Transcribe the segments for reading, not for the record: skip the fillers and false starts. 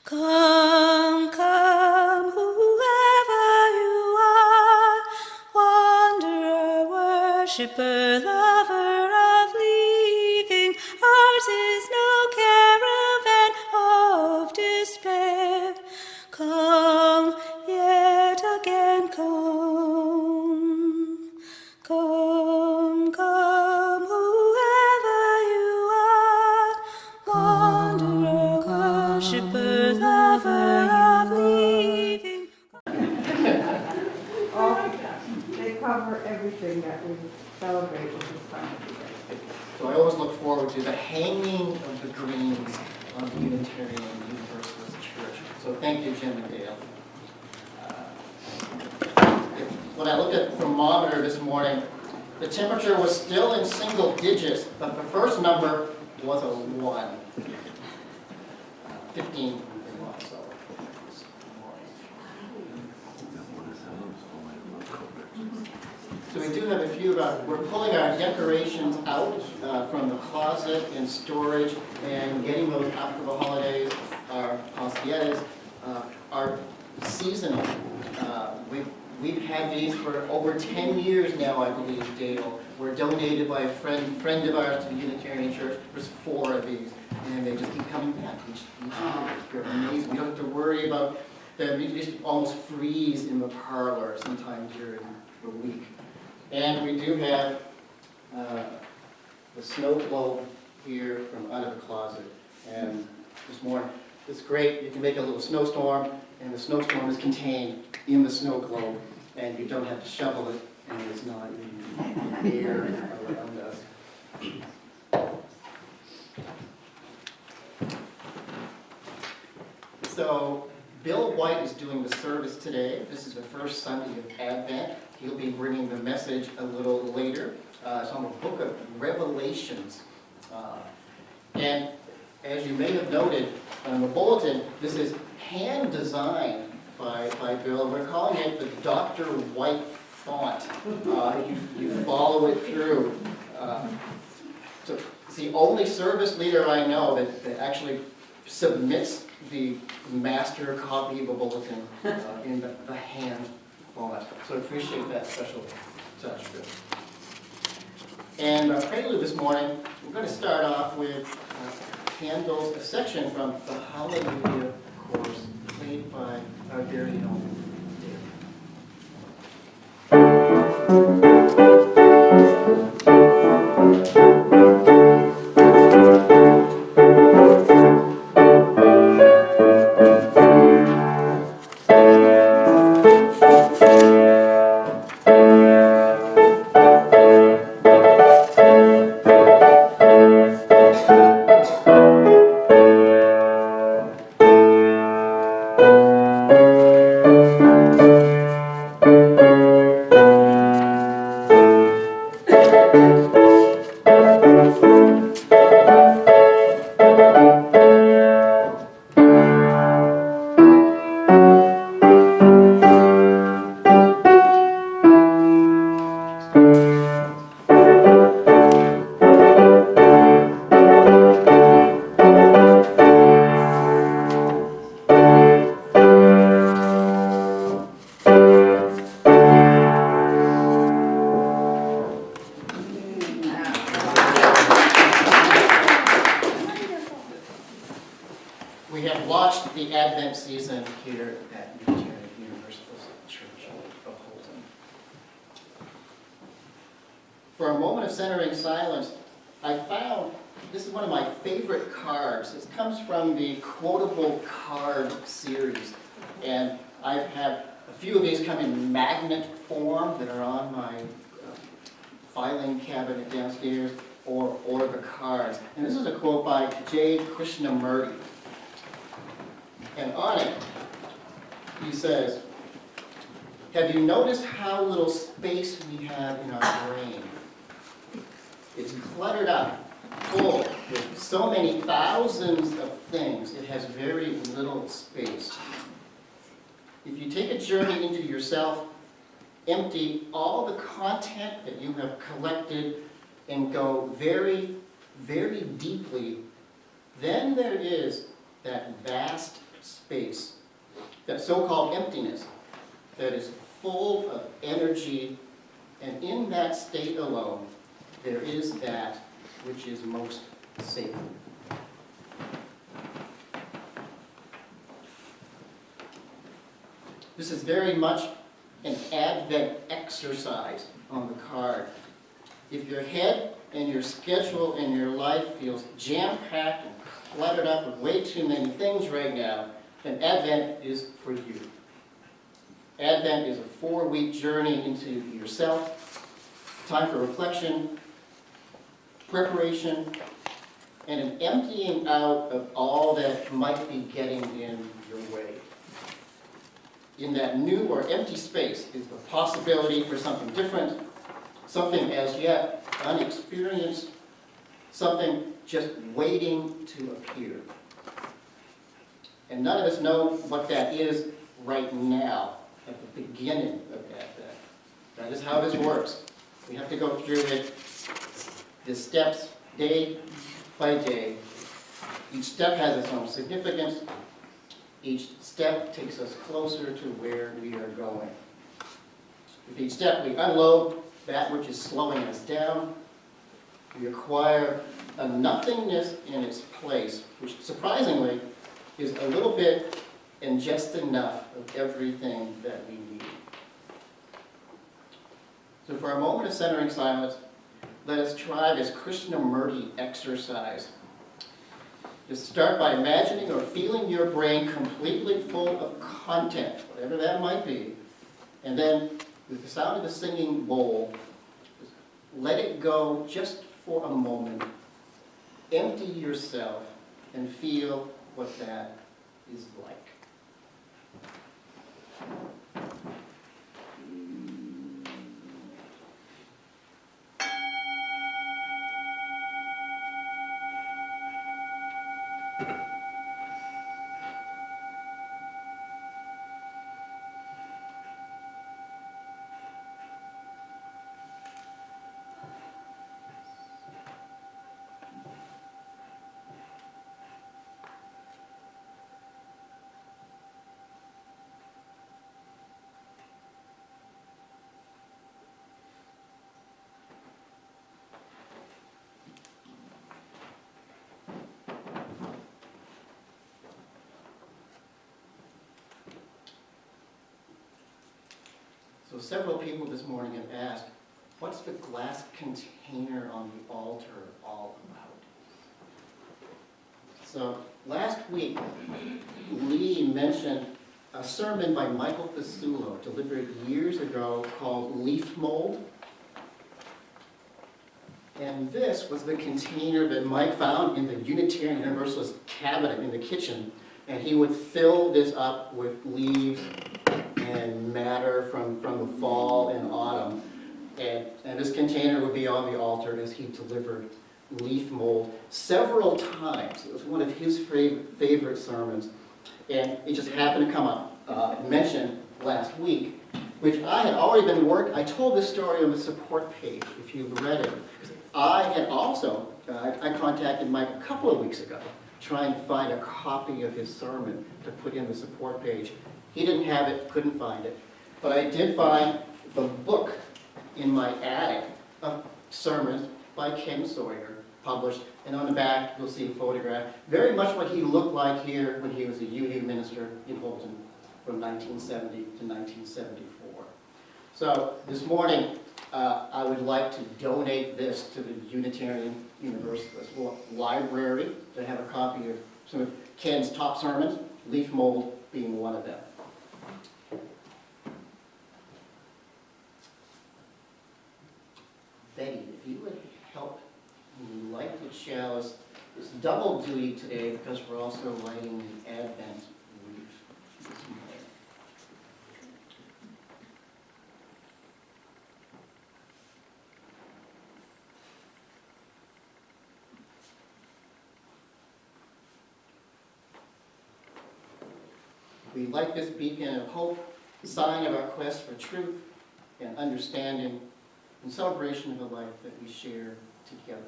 Come, come, whoever you are, wanderer, worshipper, lover of leaving. Ours is no caravan of despair. Come, yet again come. Come, come, whoever you are, wanderer, worshipper, lover of leaving. They cover everything that we celebrate with this time of year. So I always look forward to the hanging of the greens of the Unitarian Universalist Church. So thank you, Jim and Dale. When I looked at the thermometer this morning, the temperature was still in single digits, but the first number was a 1. 15 so. So we do have a few we're pulling our decorations out from the closet in storage and getting those after the holidays. Our concierges are seasonal. We've had these for over 10 years now, I believe, Dale. Were donated by a friend of ours to the Unitarian Church. There's 4 of these, and they just keep coming back each year. They're amazing. We don't have to worry about them. We just almost freeze in the parlor sometime during the week. And we do have the snow globe here from out of the closet. And this morning, it's great. You can make a little snowstorm, and the snowstorm is contained in the snow globe, and you don't have to shovel it, and it's not in the air around us. So Bill White is doing the service today. This is the first Sunday of Advent. He'll be bringing the message a little later. It's on the book of Revelations. And as you may have noted on the bulletin, this is hand-designed by Bill. We're calling it the Dr. White font. You follow it through. So it's the only service leader I know that actually submits the master copy of a bulletin in the hand font. So I appreciate that special touch, Bill. And our prelude this morning, we're going to start off with Handel's a section from the Hallelujah chorus, played by our very own season here at Unitarian Universalist Church of Houlton. For a moment of centering silence, I found this is one of my favorite cards. This comes from the Quotable Card series, and I've had a few of these come in magnet form that are on my filing cabinet downstairs, or the cards. And this is a quote by J. Krishnamurti. And on it, he says, "Have you noticed how little space we have in our brain? It's cluttered up, full with so many thousands of things, it has very little space. If you take a journey into yourself, empty all the content that you have collected and go very, very deeply, then there is that vast space, that so-called emptiness that is full of energy, and in that state alone, there is that which is most sacred. This is very much an Advent exercise on the card. If your head and your schedule and your life feels jam-packed and cluttered up with way too many things right now, then Advent is for you. Advent is a 4-week journey into yourself, time for reflection, preparation, and an emptying out of all that might be getting in your way. In that new or empty space is the possibility for something different, something as yet unexperienced, something just waiting to appear. And none of us know what that is right now, at the beginning of Advent. That is how this works. We have to go through it, the steps, day by day. Each step has its own significance. Each step takes us closer to where we are going. With each step, we unload that which is slowing us down. We acquire a nothingness in its place, which surprisingly is a little bit and just enough of everything that we need. So for a moment of centering silence, let us try this Krishnamurti exercise. Just start by imagining or feeling your brain completely full of content, whatever that might be. And then, with the sound of the singing bowl, just let it go just for a moment. Empty yourself and feel what that is like. So several people this morning have asked, what's the glass container on the altar all about? So last week, Lee mentioned a sermon by Michael Fasullo delivered years ago called Leaf Mold. And this was the container that Mike found in the Unitarian Universalist cabinet in the kitchen. And he would fill this up with leaves and matter from the fall and autumn. And this container would be on the altar as he delivered leaf mold several times. It was one of his favorite sermons. And it just happened to come up, mentioned last week, which I had already been working. I told this story on the support page, if you've read it. I had also, I contacted Mike a couple of weeks ago, trying to find a copy of his sermon to put in the support page. He didn't have it, couldn't find it. But I did find the book in my attic of sermons by Ken Sawyer, published. And on the back, you'll see a photograph. Very much what he looked like here when he was a UU minister in Houlton from 1970 to 1974. So this morning, I would like to donate this to the Unitarian Universalist library to have a copy of some of Ken's top sermons, leaf mold being one of them. Betty, if you would help me light the chalice. It's double duty today because we're also lighting the Advent wreath. We light this beacon of hope, sign of our quest for truth and understanding, in celebration of the life that we share together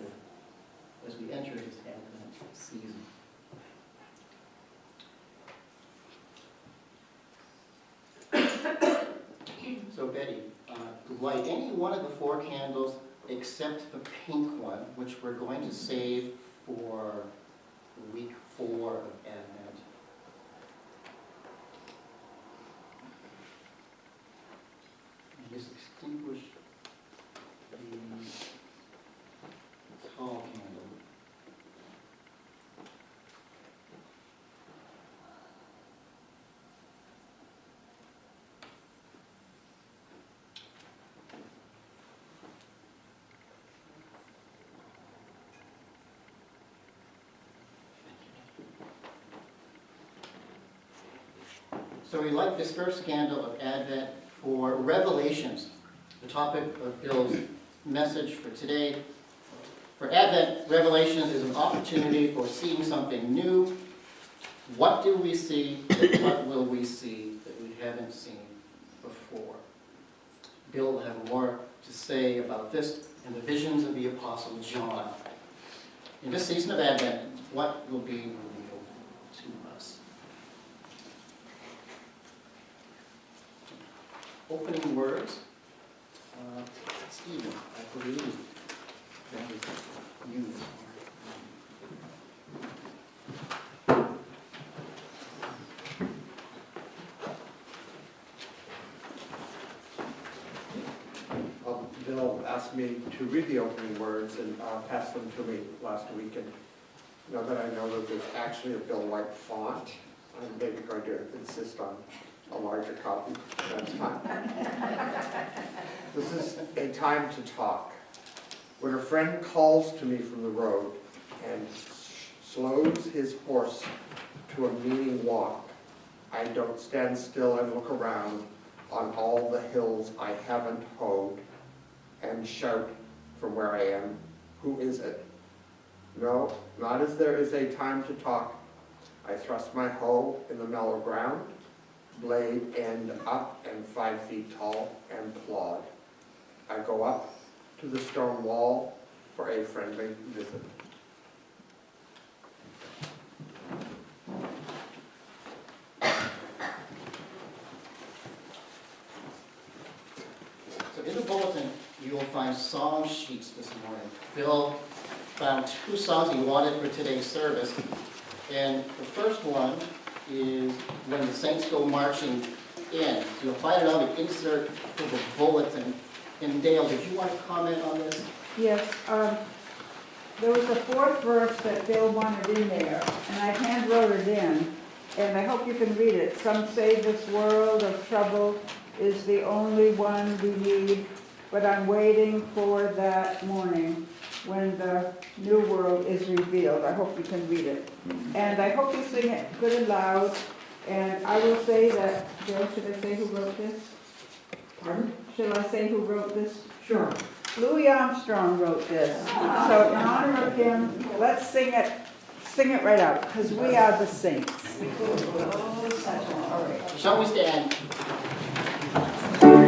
as we enter this Advent season. So Betty, light any one of the 4 candles except the pink one, which we're going to save for week 4 of Advent. And just extinguish the tall candle. So we light this first candle of Advent for Revelations, the topic of Bill's message for today. For Advent, Revelations is an opportunity for seeing something new. What do we see? What will we see that we haven't seen before? Bill will have more to say about this and the visions of the Apostle John. In this season of Advent, what will be revealed to us? Opening words. Stephen, I believe that is you. Bill asked me to read the opening words and passed them to me last week. And now that I know that there's actually a Bill White font, I'm maybe going to insist on a larger copy next time. This is a time to talk. When a friend calls to me from the road and slows his horse to a meaning walk, I don't stand still and look around on all the hills I haven't hoed and shout from where I am, who is it? No, not as there is a time to talk. I thrust my hoe in the mellow ground, blade end up and 5 feet tall, and plod. I go up to the stone wall for a friendly visit. So in the bulletin, you will find song sheets this morning. Bill found 2 songs he wanted for today's service. And the first one is When the Saints Go Marching In. You'll find it on the insert for the bulletin. And Dale, did you want to comment on this? Yes, there was a 4th verse that Bill wanted in there, and I hand wrote it in, and I hope you can read it. Some say this world of trouble is the only one we need, but I'm waiting for that morning when the new world is revealed. I hope you can read it. And I hope you sing it good and loud. And I will say that, Bill, should I say who wrote this? Pardon? Shall I say who wrote this? Sure. Louis Armstrong wrote this. So in honor of him, let's sing it right out, because we are the saints. All right. Shall we stand? Thank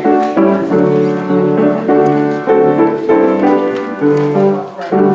you.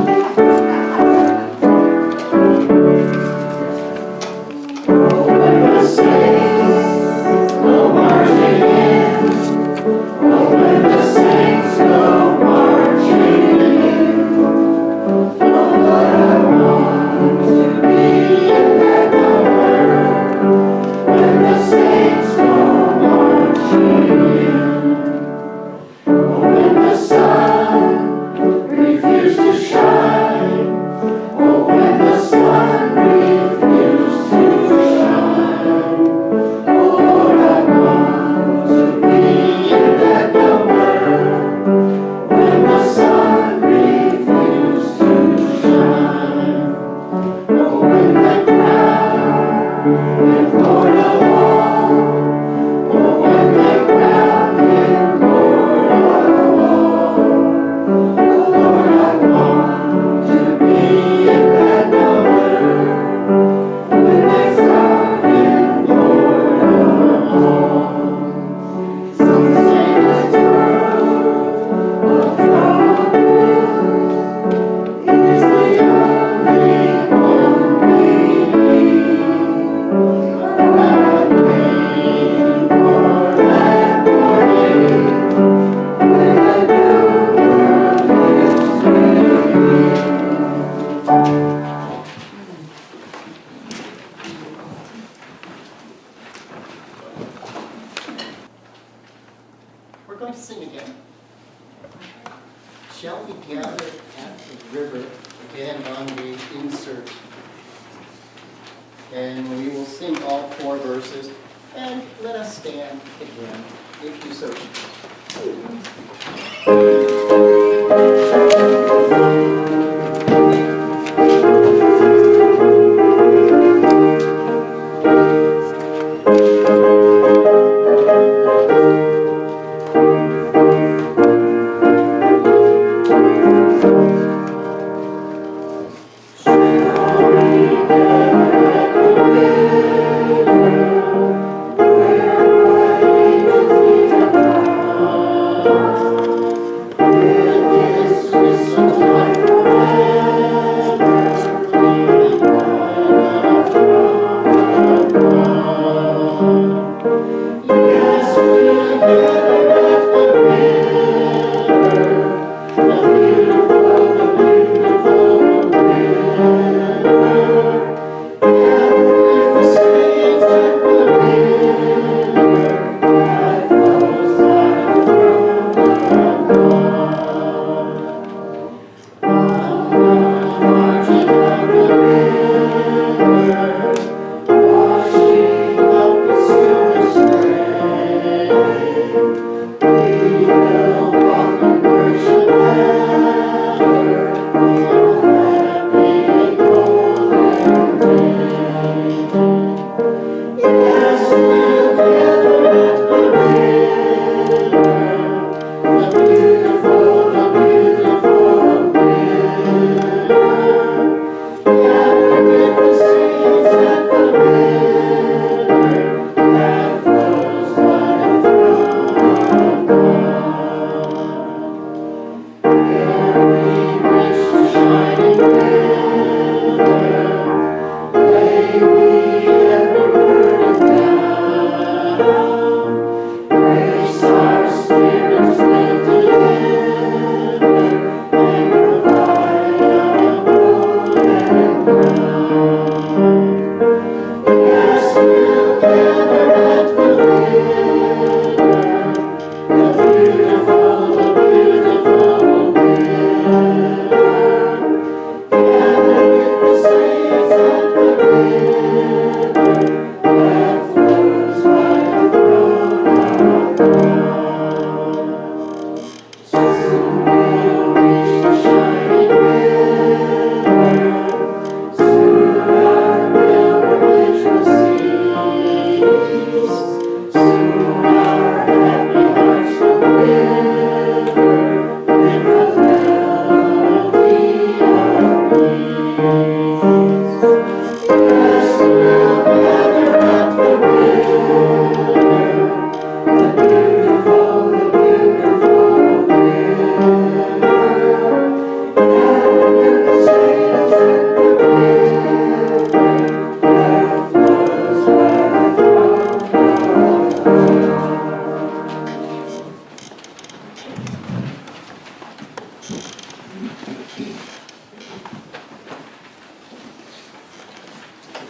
going to sing again. Shall we gather at the river, again on the insert. And we will sing all 4 verses, and let us stand again, if you so choose.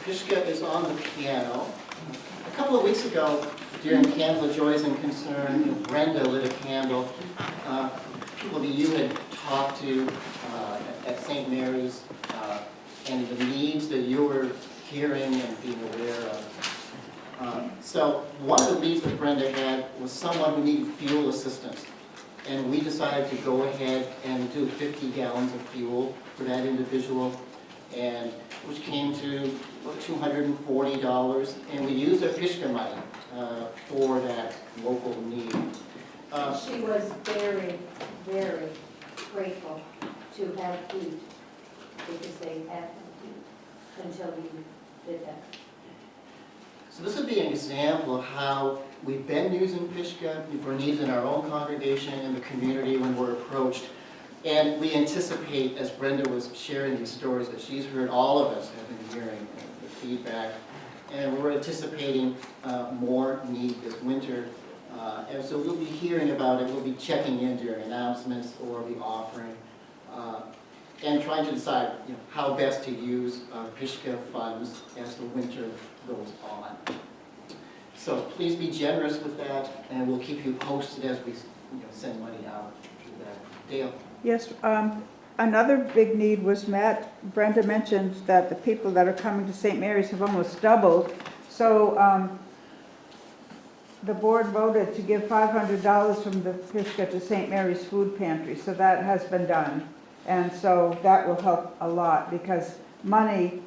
Pishka is on the piano. A couple of weeks ago, during Candle of Joys and Concern, Brenda lit a candle. People that you had talked to at St. Mary's, and the needs that you were hearing and being aware of. So one of the needs that Brenda had was someone who needed fuel assistance. And we decided to go ahead and do 50 gallons of fuel for that individual, and which came to $240, and we used our Pishka money for that local need. She was very, very grateful to have heat, because they had no heat until we did that. So this would be an example of how we've been using Pishka for needs in our own congregation and the community when we're approached. And we anticipate, as Brenda was sharing these stories that she's heard, all of us have been hearing the feedback. And we're anticipating more need this winter. And so we'll be hearing about it, we'll be checking in during announcements or the offering, and trying to decide how best to use Pishka funds as the winter goes on. So please be generous with that, and we'll keep you posted as we send money out to that. Dale? Yes, another big need was Brenda mentioned that the people that are coming to St. Mary's have almost doubled. So the board voted to give $500 from the Pishka to St. Mary's Food Pantry. So that has been done. And so that will help a lot because money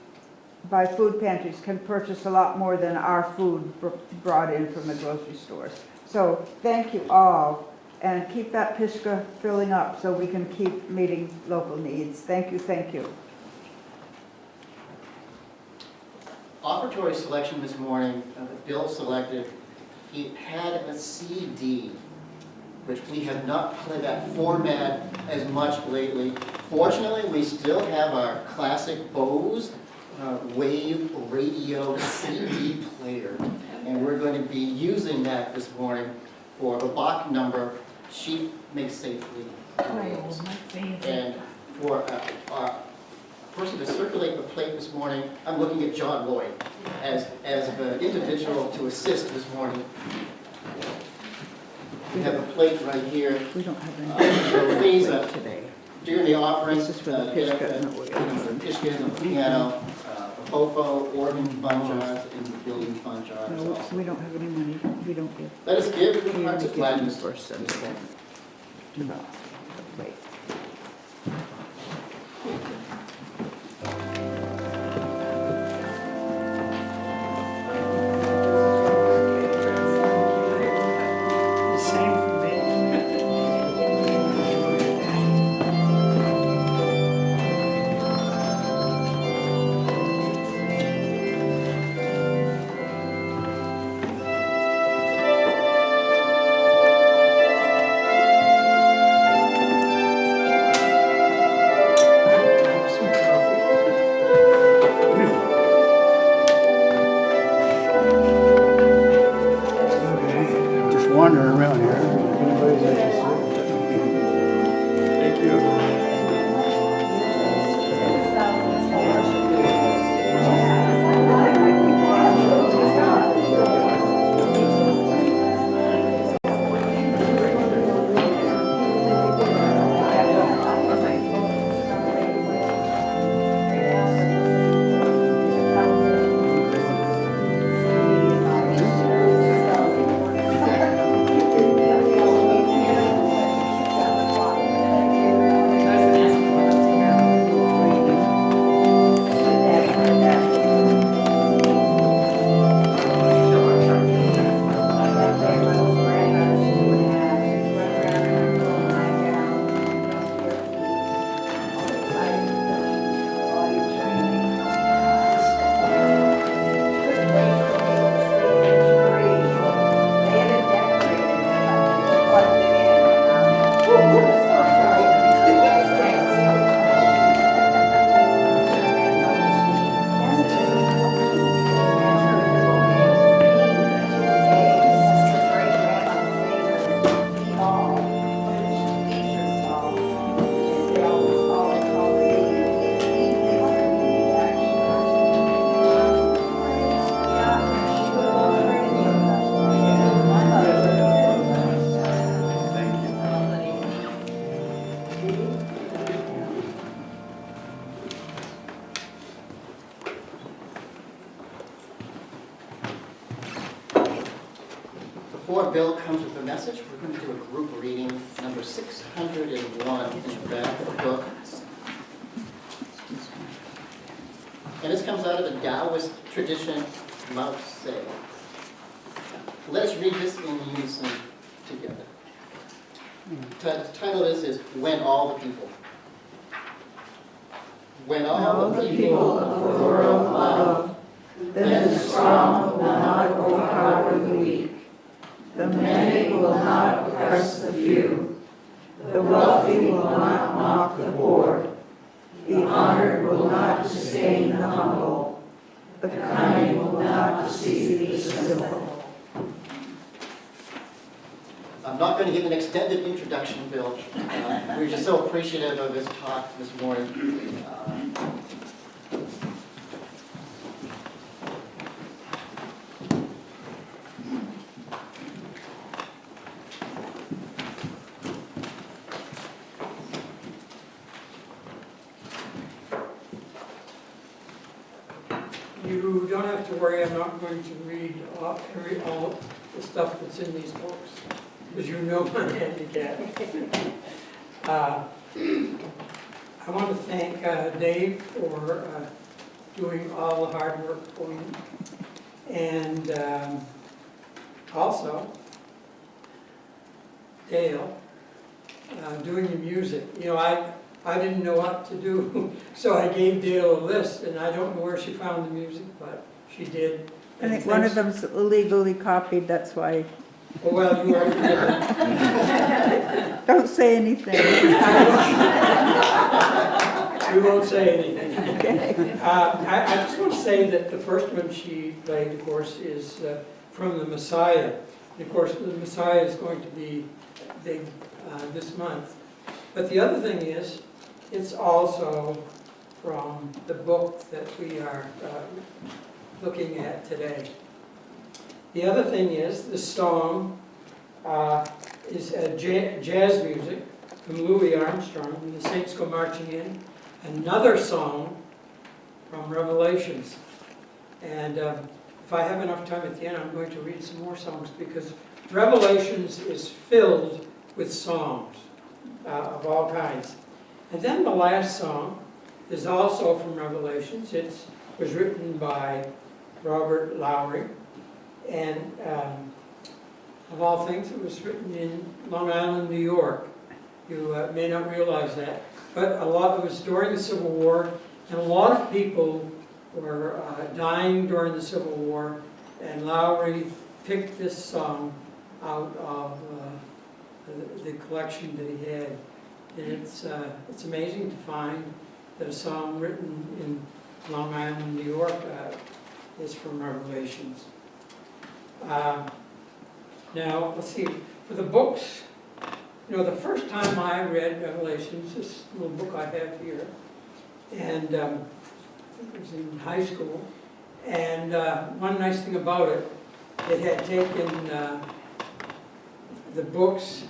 by food pantries can purchase a lot more than our food brought in from the grocery stores. So thank you all, and keep that Pishka filling up so we can keep meeting local needs. Thank you, thank you. Offertory selection this morning, Bill selected, he had a CD, which we have not played that format as much lately. Fortunately, we still have our classic Bose Wave radio CD player, and we're going to be using that this morning for the block number Sheep Make Safely Rails. And for our person to circulate the plate this morning, I'm looking at John Lloyd as the individual to assist this morning. We have a plate right here. We don't have any Please, today. during the offering, This is for the Pishka. No, we're gonna the Pishka and the piano, the fofo, organ fund jars, and the building fund jars No, also. we don't have any money. We don't give. Let us give the We hearts only of give them gladness. first and second. No, wait. Just wandering around here. Anybody's like to see? Thank you. Before Bill comes with the message, we're going to do a group reading, number 601 in the back of the book. And this comes out of the Taoist tradition, Lao Tse. Let's read this in unison together. The title of this is When All the People. When all the people of the world love, Then the strong will not overpower the weak. The many will not oppress the few. The wealthy will not mock the poor. The honored will not disdain the humble. The kind will not deceive the simple. I'm not going to give an extended introduction, Bill. We're just so appreciative of his talk this morning. don't have to worry, I'm not going to read all the stuff that's in these books, because you know my handicap. I want to thank Dave for doing all the hard work for me. And also, Dale, doing the music. You know, I didn't know what to do, so I gave Dale a list, and I don't know where she found the music, but she did. I think one of them's illegally copied, that's why. Oh, well, you are forgiven. Don't say anything. We won't say anything. Okay. I just want to say that the first one she played, of course, is from the Messiah. And of course, the Messiah is going to be big this month. But the other thing is, it's also from the book that we are looking at today. The other thing is, the song is jazz music from Louis Armstrong, and the Saints Go Marching In. Another song from Revelations. And if I have enough time at the end, I'm going to read some more songs, because Revelations is filled with songs of all kinds. And then the last song is also from Revelations. It was written by Robert Lowry. And of all things, it was written in Long Island, New York. You may not realize that. But it was during the Civil War, and a lot of people were dying during the Civil War, and Lowry picked this song out of the collection that he had. And it's amazing to find that a song written in Long Island, New York is from Revelations. Now, let's see, for the books, you know, the first time I read Revelations, this little book I have here, and it was in high school, and one nice thing about it, it had taken the books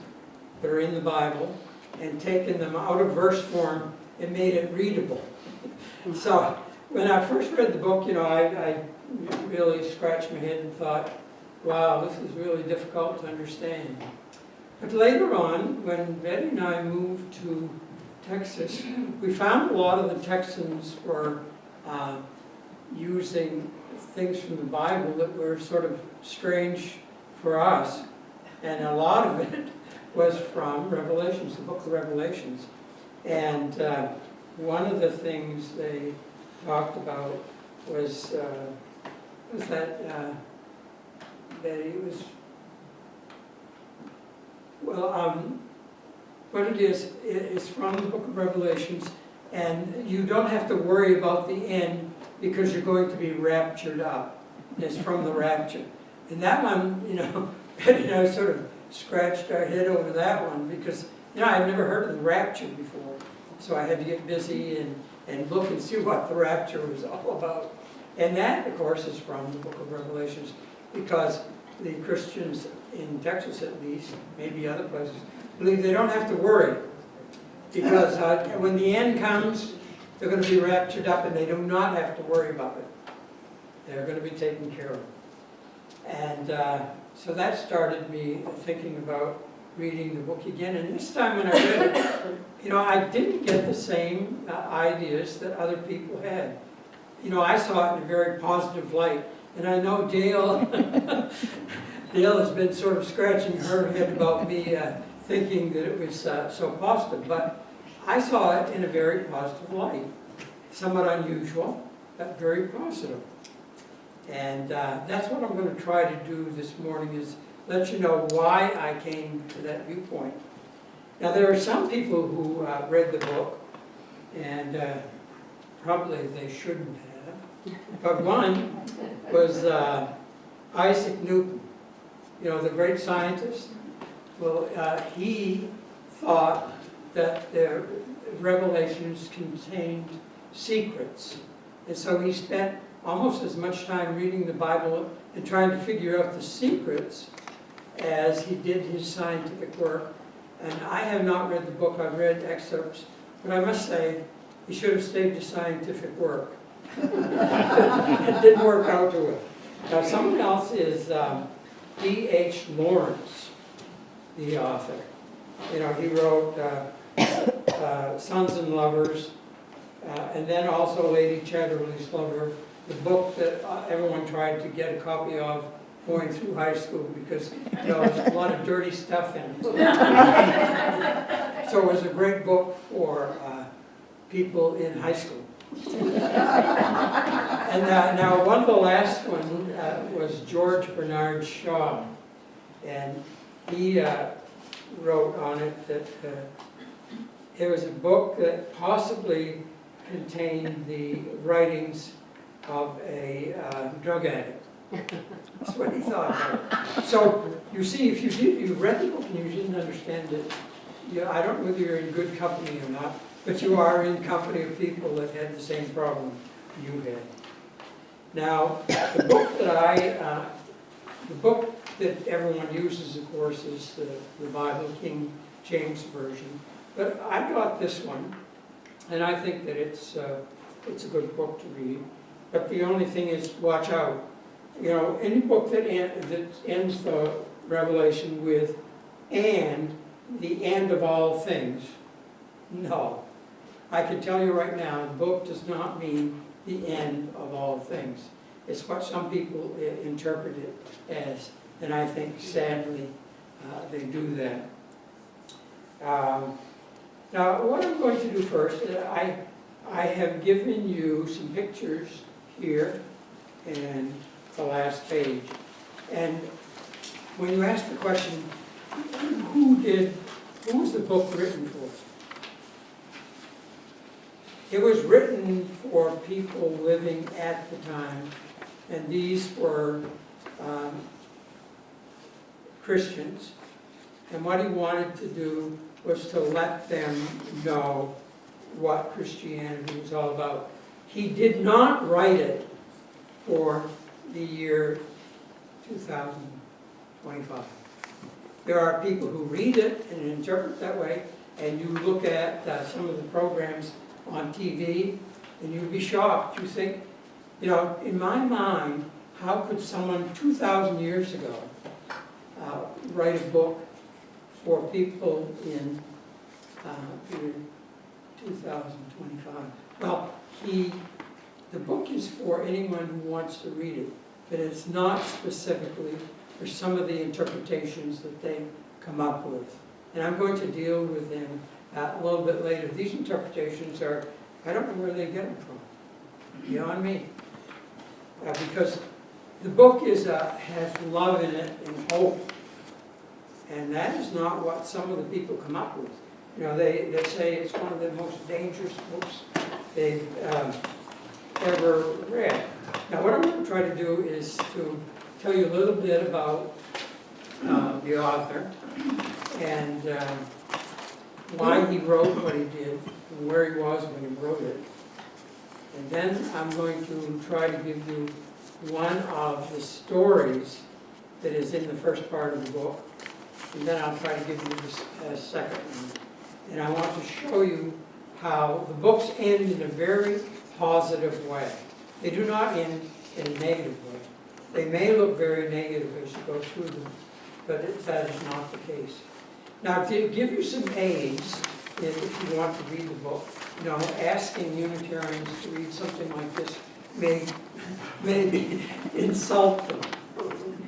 that are in the Bible and taken them out of verse form and made it readable. So when I first read the book, you know, I really scratched my head and thought, wow, this is really difficult to understand. But later on, when Betty and I moved to Texas, we found a lot of the Texans were using things from the Bible that were sort of strange for us. And a lot of it was from Revelations, the book of Revelations. And one of the things they talked about was that it was, well, what it is from the book of Revelations, and you don't have to worry about the end because you're going to be raptured up. It's from the rapture. And that one, you know, Betty and I sort of scratched our head over that one because, you know, I'd never heard of the rapture before. So I had to get busy and look and see what the rapture was all about. And that, of course, is from the book of Revelations, because the Christians in Texas, at least, maybe other places, believe they don't have to worry, because when the end comes, they're going to be raptured up and they do not have to worry about it. They're going to be taken care of. And so that started me thinking about reading the book again. And this time when I read it, you know, I didn't get the same ideas that other people had. You know, I saw it in a very positive light. And I know Dale has been sort of scratching her head about me thinking that it was so positive. But I saw it in a very positive light. Somewhat unusual, but very positive. And that's what I'm going to try to do this morning, is let you know why I came to that viewpoint. Now, there are some people who read the book, and probably they shouldn't have. But one was Isaac Newton, you know, the great scientist. Well, he thought that the Revelations contained secrets. And so he spent almost as much time reading the Bible and trying to figure out the secrets as he did his scientific work. And I have not read the book, I've read excerpts, but I must say, he should have stayed to scientific work. It didn't work out too well. Now, someone else is D.H. Lawrence, the author. You know, he wrote Sons and Lovers, and then also Lady Chatterley's Lover, the book that everyone tried to get a copy of going through high school because you know, there's a lot of dirty stuff in it. So it was a great book for people in high school. And now one of the last one was George Bernard Shaw, and he wrote on it that it was a book that possibly contained the writings of a drug addict. That's what he thought about it. So you see, if you read the book and you didn't understand it, I don't know whether you're in good company or not, but you are in company of people that had the same problem you had. Now, the book that everyone uses, of course, is the Bible, King James Version. But I got this one, and I think that it's a good book to read. But the only thing is, watch out. You know, any book that ends the Revelation with "and the end of all things," no. I can tell you right now, the book does not mean the end of all things. It's what some people interpret it as, and I think sadly they do that. Now, what I'm going to do first, I have given you some pictures here and the last page. And when you ask the question, who was the book written for? It was written for people living at the time, and these were Christians. And what he wanted to do was to let them know what Christianity was all about. He did not write it for the year 2025. There are people who read it and interpret that way, and you look at some of the programs on TV, and you'd be shocked. You think, you know, in my mind, how could someone 2,000 years ago write a book for people in 2025? Well, the book is for anyone who wants to read it, but it's not specifically for some of the interpretations that they come up with. And I'm going to deal with them a little bit later. These interpretations are, I don't know where they get them from, beyond me. Because the book has love in it and hope. And that is not what some of the people come up with. You know, they say it's one of the most dangerous books they've ever read. Now, what I'm going to try to do is to tell you a little bit about the author and why he wrote what he did and where he was when he wrote it. And then I'm going to try to give you one of the stories that is in the first part of the book. And then I'll try to give you the second one. And I want to show you how the books end in a very positive way. They do not end in a negative way. They may look very negative as you go through them, but that is not the case. Now, to give you some aids, if you want to read the book, you know, asking Unitarians to read something like this may insult them.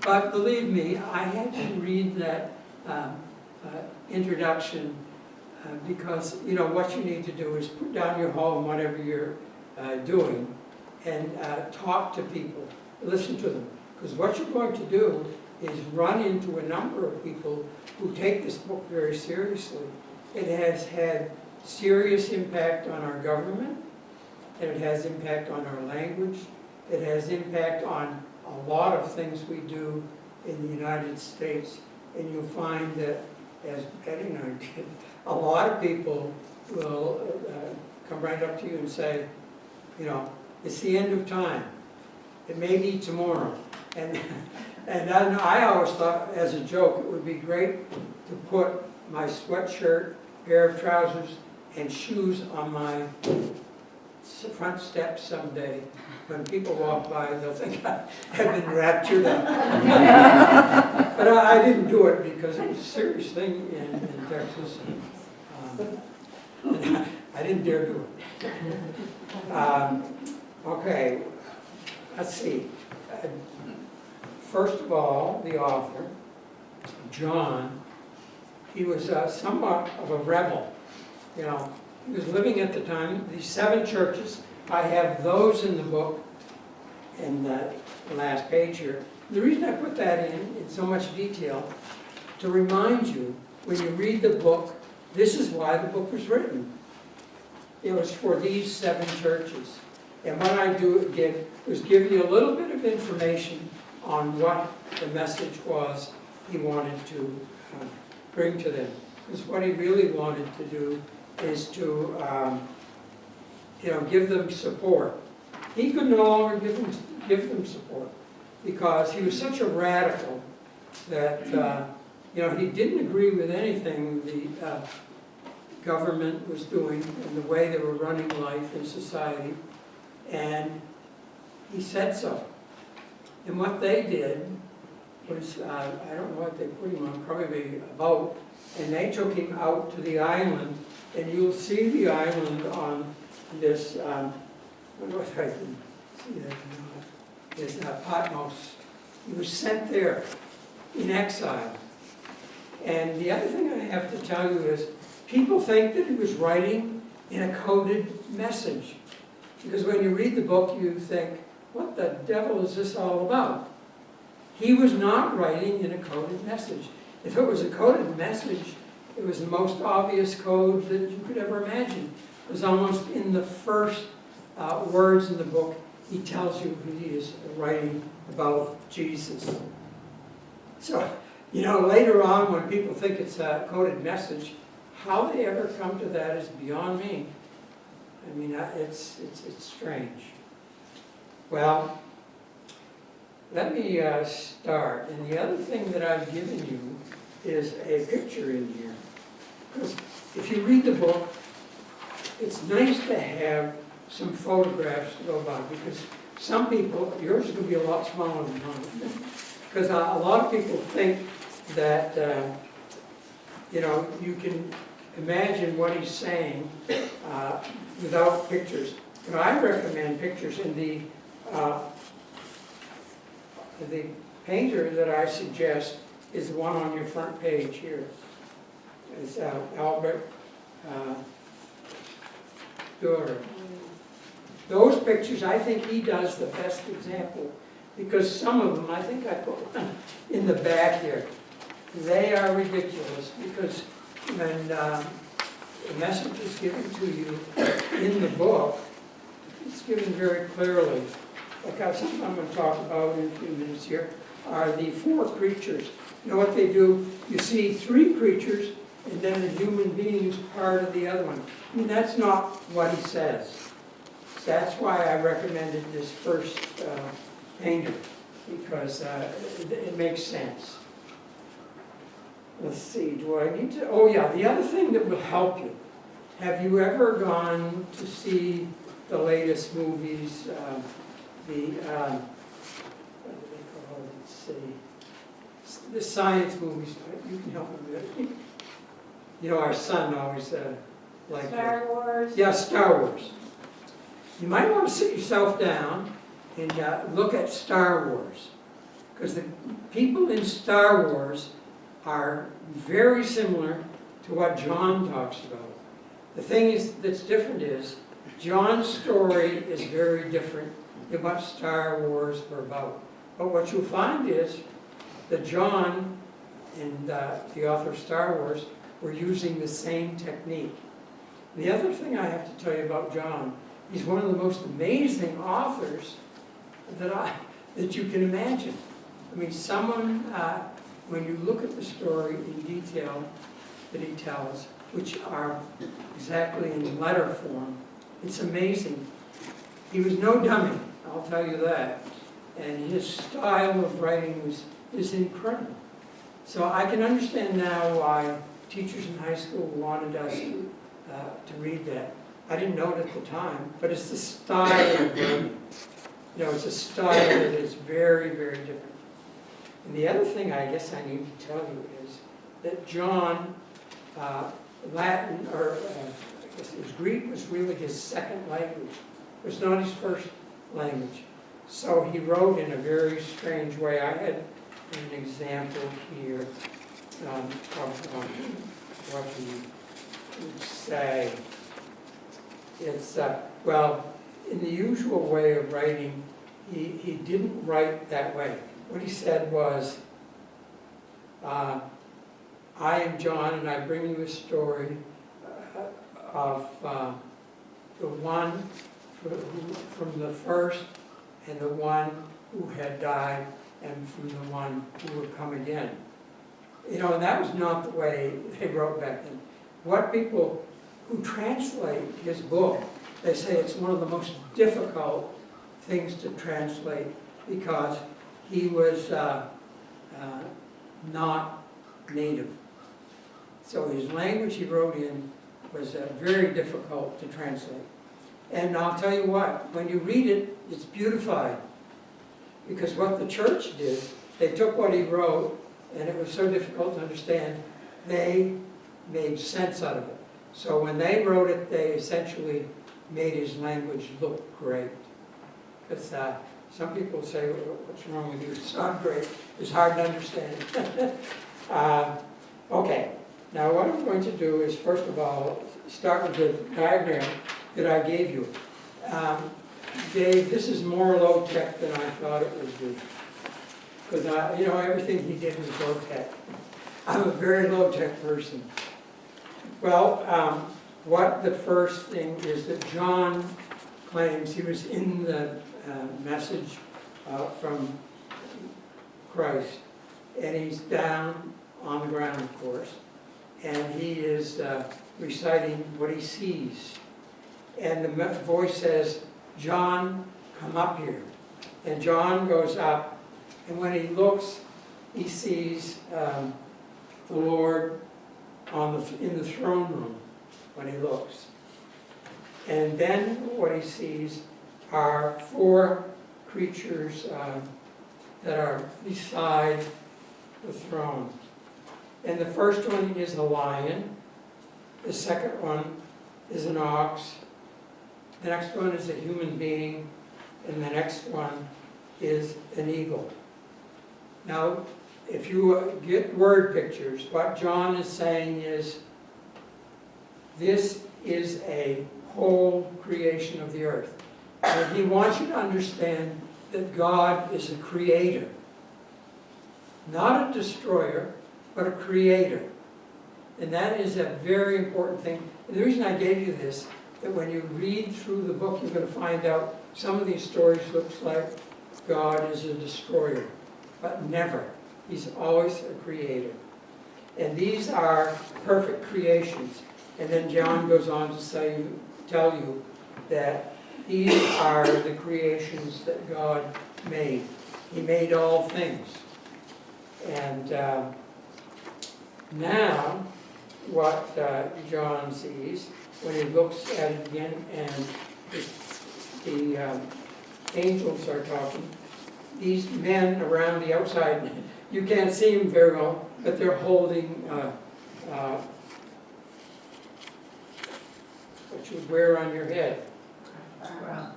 But believe me, I had to read that introduction because, you know, what you need to do is put down your home, whatever you're doing, and talk to people, listen to them. Because what you're going to do is run into a number of people who take this book very seriously. It has had serious impact on our government, and it has impact on our language. It has impact on a lot of things we do in the United States. And you'll find that, as Betty and I did, a lot of people will come right up to you and say, you know, it's the end of time. It may be tomorrow. And I always thought, as a joke, it would be great to put my sweatshirt, pair of trousers, and shoes on my front steps someday. When people walk by, they'll think I have been raptured up. But I didn't do it because it was a serious thing in Texas. And I didn't dare do it. Okay, let's see. First of all, the author, John, he was somewhat of a rebel. You know, he was living at the time. These 7 churches, I have those in the book, in the last page here. The reason I put that in so much detail, to remind you, when you read the book, this is why the book was written. It was for these 7 churches. And what I did was give you a little bit of information on what the message was he wanted to bring to them. Because what he really wanted to do is to give them support. He could no longer give them support because he was such a radical that he didn't agree with anything the government was doing and the way they were running life in society, and he said so. And what they did was, I don't know what they put him on, probably a boat, and they took him out to the island, and you'll see the island on this, I don't know if I can see that or not, this Patmos. He was sent there in exile. And the other thing I have to tell you is, people think that he was writing in a coded message. Because when you read the book, you think, what the devil is this all about? He was not writing in a coded message. If it was a coded message, it was the most obvious code that you could ever imagine. It was almost in the first words in the book, he tells you he is writing about Jesus. So, later on when people think it's a coded message, how they ever come to that is beyond me. I mean, it's strange. Well, let me start. And the other thing that I've given you is a picture in here. Because if you read the book, it's nice to have some photographs to go by. Because some people, yours is going to be a lot smaller than mine. Because a lot of people think that, you can imagine what he's saying without pictures. I recommend pictures, and the painter that I suggest is the one on your front page here. It's Albert Dürer. Those pictures, I think he does the best example, because some of them, I think I put one in the back here. They are ridiculous, because when the message is given to you in the book, it's given very clearly. Like something I'm going to talk about in a few minutes here are the 4 creatures. You know what they do? You see 3 creatures, and then a human being is part of the other one. I mean, that's not what he says. That's why I recommended this first painter, because it makes sense. Let's see, do I need to? Oh yeah, the other thing that will help you. Have you ever gone to see the latest movies? What do they call it? Let's see. The science movies. You can help me with it. Our son always liked Star Wars. Yeah, Star Wars. You might want to sit yourself down and look at Star Wars. Because the people in Star Wars are very similar to what John talks about. The thing that's different is, John's story is very different than what Star Wars were about. But what you'll find is that John and the author of Star Wars were using the same technique. The other thing I have to tell you about John, he's one of the most amazing authors that you can imagine. I mean, someone, when you look at the story in detail that he tells, which are exactly in letter form, it's amazing. He was no dummy, I'll tell you that. And his style of writing is incredible. So I can understand now why teachers in high school wanted us to read that. I didn't know it at the time, but it's the style of writing. You know, it's a style that is very, very different. And the other thing I guess I need to tell you is that John, Latin, or I guess his Greek was really his second language. It was not his first language. So he wrote in a very strange way. I had an example here of what he would say. It's, well, in the usual way of writing, he didn't write that way. What he said was, I am John, and I bring you a story of the one from the first, and the one who had died, and from the one who would come again. You know, and that was not the way they wrote back then. What people who translate his book, they say it's one of the most difficult things to translate because he was not native. So his language he wrote in was very difficult to translate. And I'll tell you what, when you read it, it's beautified. Because what the church did, they took what he wrote, and it was so difficult to understand, they made sense out of it. So when they wrote it, they essentially made his language look great. Because some people say, well, what's wrong with you? It's not great. It's hard to understand. Okay, now what I'm going to do is, first of all, start with the diagram that I gave you. Dave, this is more low-tech than I thought it would be. Because, you know, everything he did was low-tech. I'm a very low-tech person. Well, what the first thing is that John claims he was in the message from Christ, and he's down on the ground, of course, and he is reciting what he sees. And the voice says, John, come up here. And John goes up, and when he looks, he sees the Lord in the throne room when he looks. And then what he sees are 4 creatures that are beside the throne. And the first one is a lion. The second one is an ox. The next one is a human being. And the next one is an eagle. Now, if you get word pictures, what John is saying is, this is a whole creation of the earth. And he wants you to understand that God is a creator. Not a destroyer, but a creator. And that is a very important thing. And the reason I gave you this, that when you read through the book, you're going to find out some of these stories looks like God is a destroyer, but never. He's always a creator. And these are perfect creations. And then John goes on to tell you that these are the creations that God made. He made all things. And now, what John sees, when he looks at it again, and the angels are talking, these men around the outside, you can't see them very well, but they're holding what you would wear on your head.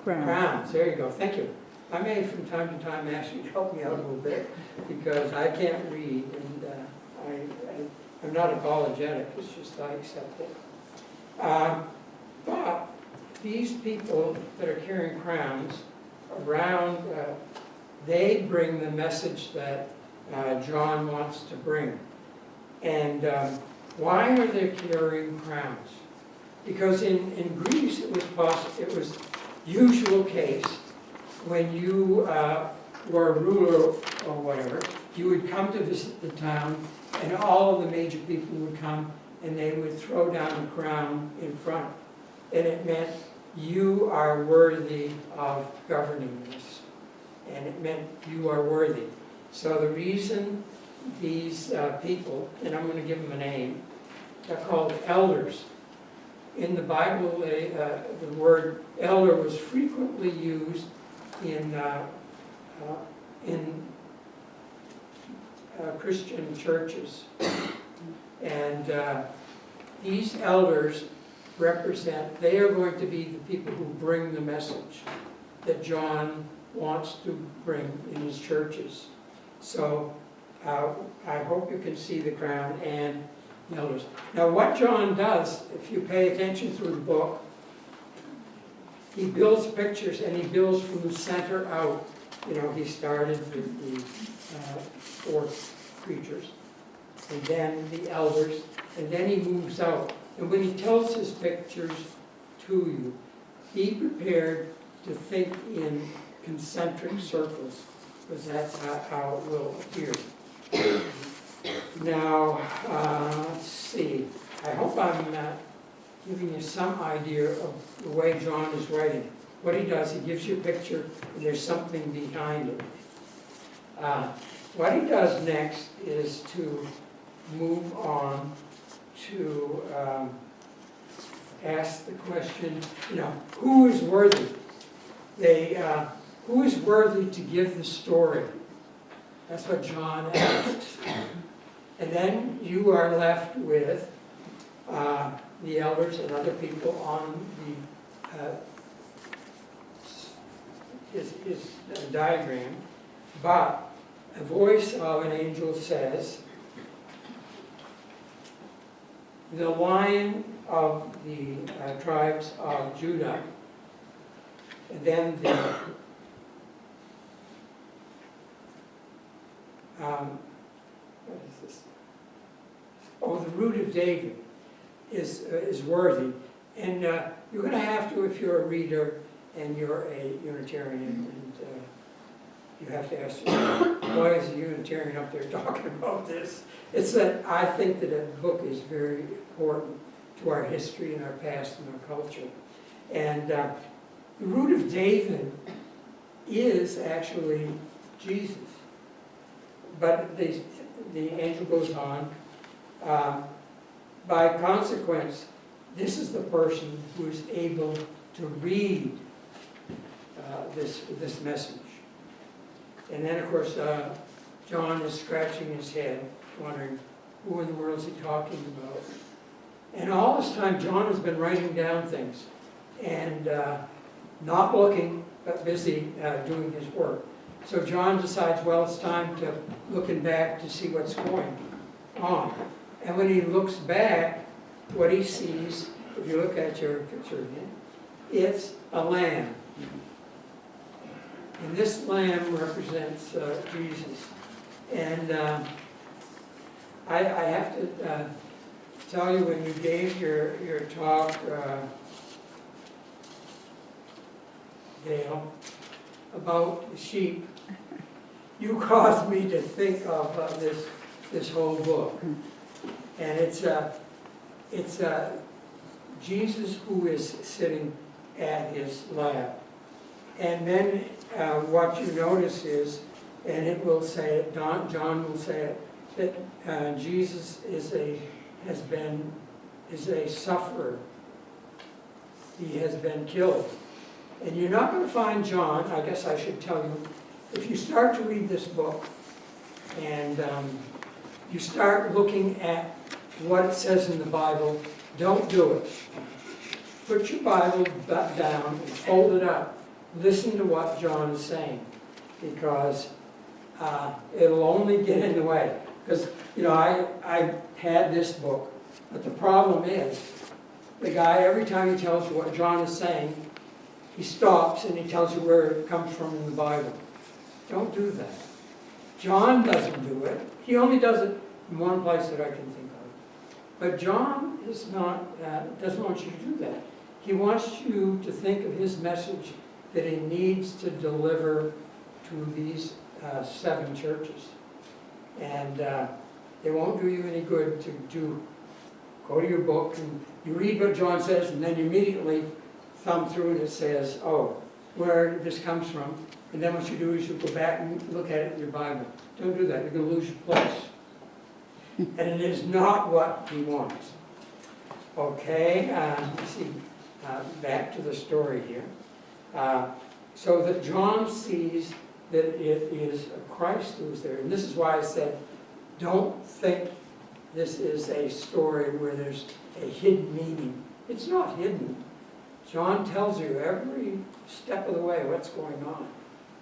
Crowns. There you go. Thank you. I may from time to time ask you to help me out a little bit because I can't read, and I'm not apologetic. It's just I accept it. But these people that are carrying crowns around, they bring the message that John wants to bring. And why are they carrying crowns? Because in Greece it was usual case when you were a ruler or whatever, you would come to visit the town, and all of the major people would come, and they would throw down a crown in front. And it meant you are worthy of governing this. And it meant you are worthy. So the reason these people, and I'm going to give them a name, they're called elders. in the Bible, the word elder was frequently used in Christian churches. And these elders they are going to be the people who bring the message that John wants to bring in his churches. So I hope you can see the crown and the elders. Now what John does, if you pay attention through the book, he builds pictures and he builds from the center out. You know, he started with the four creatures, and then the elders, and then he moves out. And when he tells his pictures to you, be prepared to think in concentric circles, because that's how it will appear. Now, let's see. I hope I'm giving you some idea of the way John is writing. What he does, he gives you a picture, and there's something behind it. What he does next is to move on to ask the question, you know, who is worthy? Who is worthy to give the story? That's what John asks. And then you are left with the elders and other people on his diagram. But a voice of an angel says, the Lion of the tribes of Judah. And then the what is this? Oh, the root of David is worthy. And you're going to have to, if you're a reader and you're a Unitarian, and you have to ask yourself, why is a Unitarian up there talking about this? It's that I think that a book is very important to our history and our past and our culture. And the root of David is actually Jesus. But the angel goes on, by consequence, this is the person who is able to read this message. And then, of course, John is scratching his head, wondering, who in the world is he talking about? And all this time, John has been writing down things, and not looking, but busy doing his work. So John decides, well, it's time to looking back to see what's going on. And when he looks back, what he sees, if you look at your picture again, it's a lamb. And this lamb represents Jesus. And I have to tell you, when you gave your talk, Dale, about the sheep, you caused me to think of this whole book. And it's Jesus who is sitting at his lap. And then what you notice is, and it will say it, John will say it, that Jesus is a sufferer. He has been killed. And you're not going to find John, I guess I should tell you, if you start to read this book and you start looking at what it says in the Bible, don't do it. Put your Bible down and fold it up. Listen to what John is saying, because it'll only get in the way. Because, you know, I had this book, but the problem is, the guy, every time he tells you what John is saying, he stops and he tells you where it comes from in the Bible. Don't do that. John doesn't do it. He only does it in one place that I can think of. But John is not, doesn't want you to do that. He wants you to think of his message that he needs to deliver to these 7 churches. And it won't do you any good to go to your book and you read what John says, and then you immediately thumb through and it says, oh, where this comes from. And then what you do is you go back and look at it in your Bible. Don't do that. You're going to lose your place. And it is not what he wants. Okay, let's see, back to the story here. So that John sees that it is Christ who is there. And this is why I said, don't think this is a story where there's a hidden meaning. It's not hidden. John tells you every step of the way what's going on.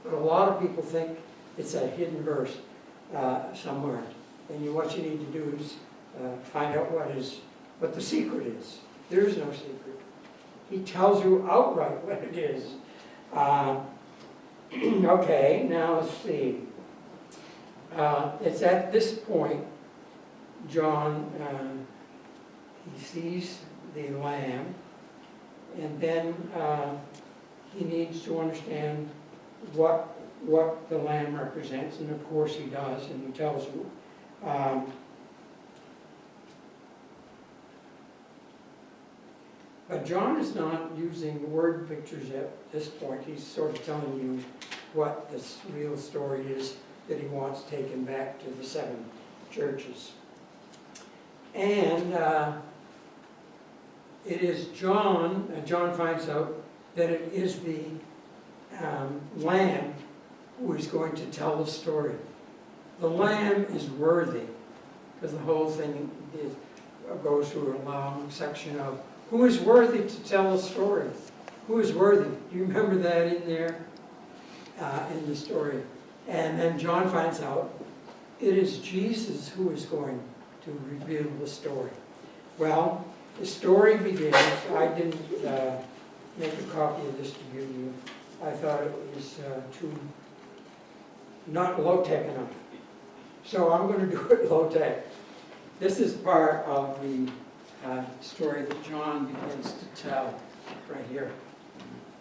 But a lot of people think it's a hidden verse somewhere. And what you need to do is find out what the secret is. There is no secret. He tells you outright what it is. Okay, now let's see. It's at this point, John, he sees the lamb, and then he needs to understand what the lamb represents, and of course he does, and he tells you. But John is not using word pictures at this point. He's sort of telling you what this real story is that he wants taken back to the 7 churches. And it is John finds out that it is the lamb who is going to tell the story. The lamb is worthy, because the whole thing goes through a long section of who is worthy to tell a story. Who is worthy? Do you remember that in there, in the story? And then John finds out it is Jesus who is going to reveal the story. Well, the story begins. I didn't make a copy of this to give you. I thought it was too not low-tech enough. So I'm going to do it low-tech. This is part of the story that John begins to tell right here.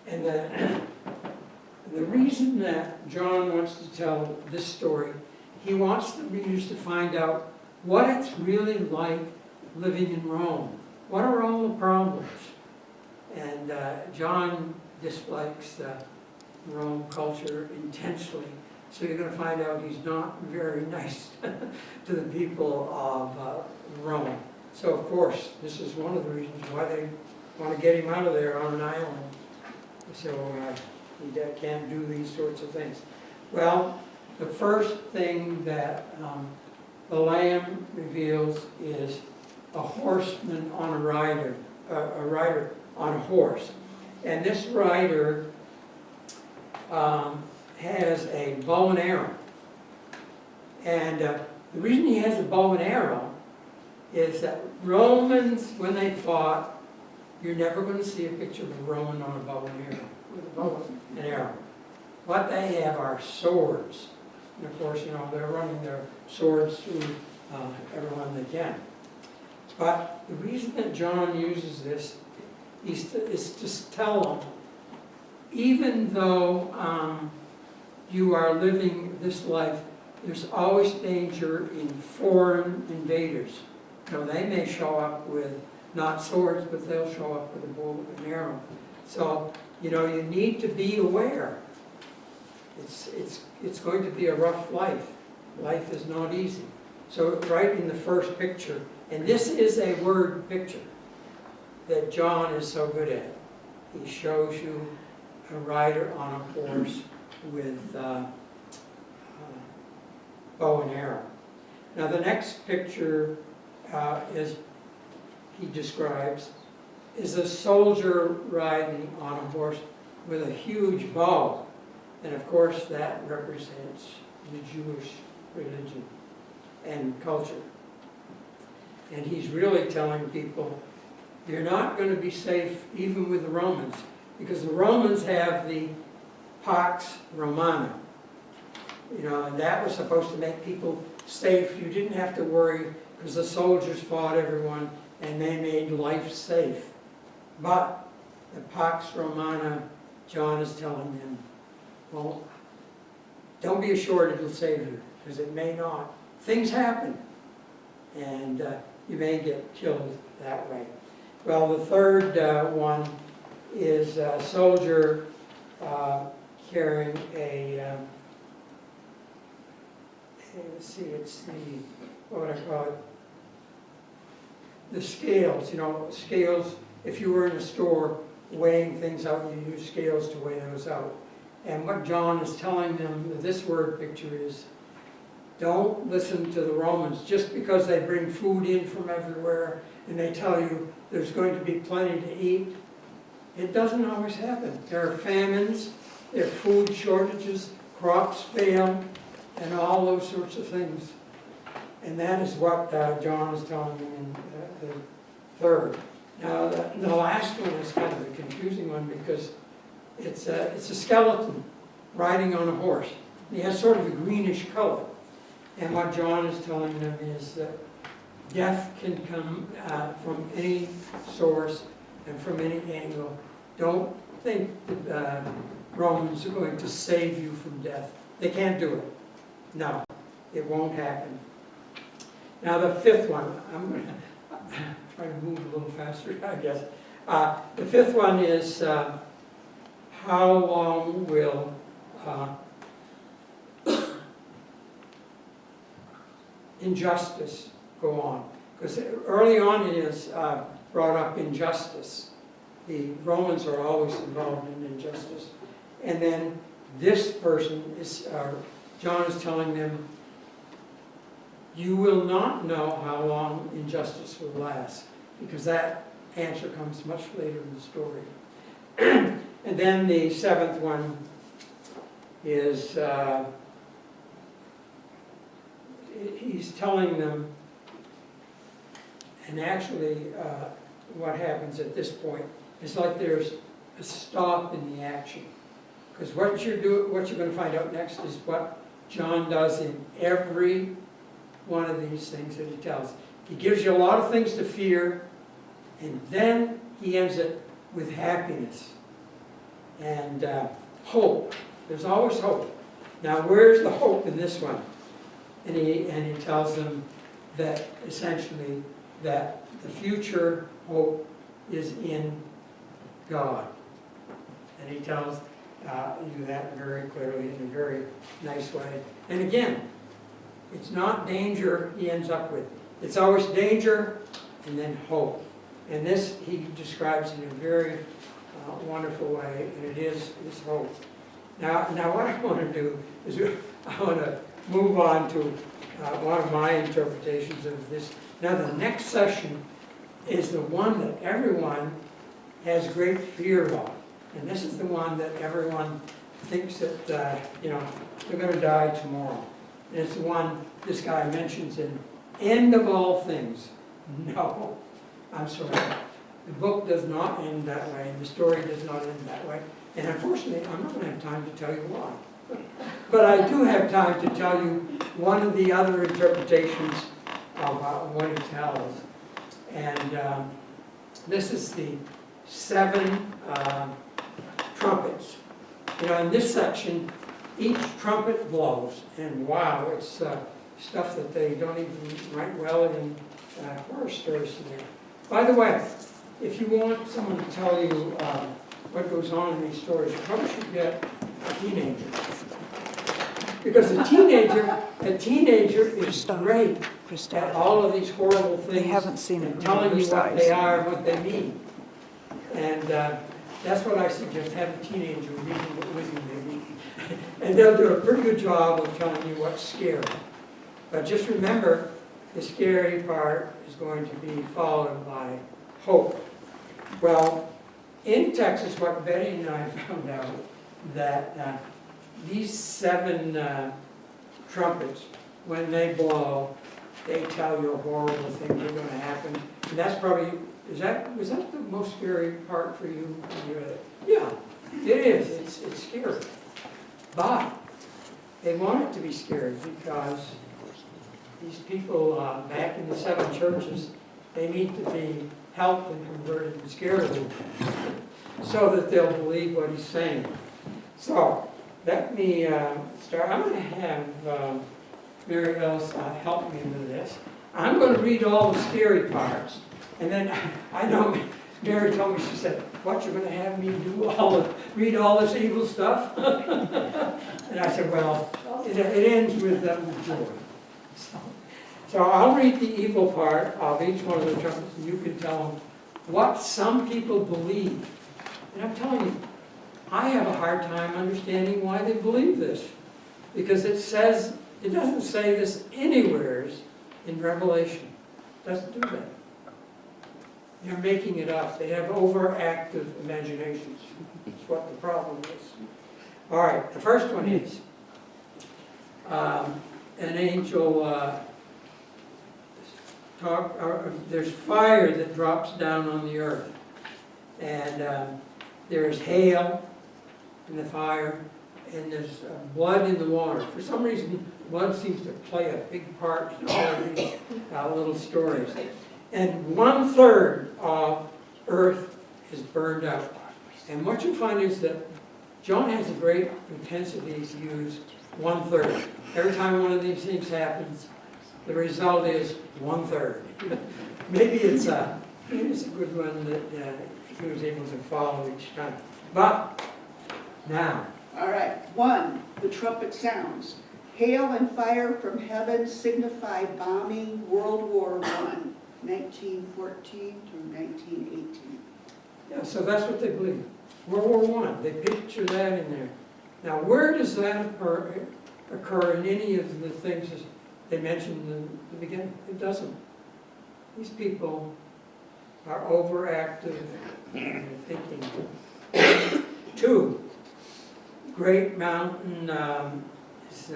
And the reason that John wants to tell this story, he wants the readers to find out what it's really like living in Rome. What are all the problems? And John dislikes Rome culture intensely. So you're going to find out he's not very nice to the people of Rome. So of course, this is one of the reasons why they want to get him out of there on an island. So he can't do these sorts of things. Well, the first thing that the lamb reveals is a horseman on a rider on a horse. And this rider has a bow and arrow. And the reason he has a bow and arrow is that Romans, when they fought, you're never going to see a picture of a Roman on a bow and arrow, with a bow and arrow. What they have are swords. And of course, you know, they're running their swords through everyone they can. But the reason that John uses this is to tell them, even though you are living this life, there's always danger in foreign invaders. You know, they may show up with not swords, but they'll show up with a bow and arrow. So, you know, you need to be aware. It's going to be a rough life. Life is not easy. So right in the first picture, and this is a word picture that John is so good at. He shows you a rider on a horse with bow and arrow. Now the next picture he describes is a soldier riding on a horse with a huge bow. And of course that represents the Jewish religion and culture. And he's really telling people, you're not going to be safe even with the Romans, because the Romans have the Pax Romana. You know, and that was supposed to make people safe. You didn't have to worry because the soldiers fought everyone and they made life safe. But the Pax Romana, John is telling them, well, don't be assured it'll save you, because it may not. Things happen, and you may get killed that way. Well, the third one is a soldier carrying a, let's see, it's the, what would I call it? the scales, scales, if you were in a store weighing things out, you use scales to weigh those out. And what John is telling them, this word picture is, don't listen to the Romans just because they bring food in from everywhere and they tell you there's going to be plenty to eat. It doesn't always happen. There are famines, there are food shortages, crops fail, and all those sorts of things. And that is what John is telling them in the third. Now, the last one is kind of a confusing one because it's a skeleton riding on a horse. He has sort of a greenish color. And what John is telling them is that death can come from any source and from any angle. Don't think that Romans are going to save you from death. They can't do it. No, it won't happen. Now the fifth one, I'm going to try to move a little faster, I guess. The fifth one is how long will injustice go on? Because early on it is brought up injustice. The Romans are always involved in injustice. And then this person is, John is telling them, you will not know how long injustice will last, because that answer comes much later in the story. And then the seventh one is, he's telling them, and actually what happens at this point is like there's a stop in the action. Because what you're going to find out next is what John does in every one of these things that he tells. He gives you a lot of things to fear, and then he ends it with happiness and hope. There's always hope. Now, where's the hope in this one? And he tells them that essentially that the future hope is in God. And he tells you that very clearly in a very nice way. And again, it's not danger he ends up with. It's always danger and then hope. And this he describes in a very wonderful way, and it is hope. Now what I want to do is I want to move on to one of my interpretations of this. Now the next session is the one that everyone has great fear of. And this is the one that everyone thinks that, they're going to die tomorrow. And it's the one this guy mentions in End of All Things. No, I'm sorry. The book does not end that way, and the story does not end that way. And unfortunately, I'm not going to have time to tell you why. But I do have time to tell you one of the other interpretations of what he tells. And this is the 7 trumpets. In this section, each trumpet blows, and wow, it's stuff that they don't even write well in horror stories today. By the way, if you want someone to tell you what goes on in these stories, you probably should get a teenager. Because a teenager is great at all of these horrible things. They haven't seen it and telling you what oversized. they are and what they mean. And that's what I suggest, have a teenager reading it with you maybe. And they'll do a pretty good job of telling you what's scary. But just remember, the scary part is going to be followed by hope. Well, in Texas, what Betty and I found out, that these 7 trumpets, when they blow, they tell you horrible things are going to happen. And that's probably, was that the most scary part for you when you read it? Yeah, it is. It's scary. But they want it to be scary because these people back in the 7 churches, they need to be helped and converted and scared of him so that they'll believe what he's saying. So let me start. I'm going to have Mary Ellis help me with this. I'm going to read all the scary parts. And then I know Mary told me, she said, what, you're going to have me do read all this evil stuff? And I said, well, it ends with joy. So, So I'll read the evil part of each one of the trumpets, and you can tell them what some people believe. And I'm telling you, I have a hard time understanding why they believe this. Because it doesn't say this anywhere in Revelation. It doesn't do that. They're making it up. They have overactive imaginations. That's what the problem is. All right, the first one is an angel there's fire that drops down on the earth. And there's hail in the fire, and there's blood in the water. For some reason, blood seems to play a big part in all of these little stories. And 1/3 of earth is burned out. And what you find is that John has a great propensity to use 1/3. Every time one of these things happens, the result is 1/3. Maybe it's a good one that he was able to follow each time. But now, All right, 1, the trumpet sounds. Hail and fire from heaven signify bombing World War I, 1914 through 1918. yeah, so that's what they believe. World War I, they picture that in there. Now, where does that occur in any of the things they mentioned in the beginning? It doesn't. These people are overactive in their thinking. 2, great mountain is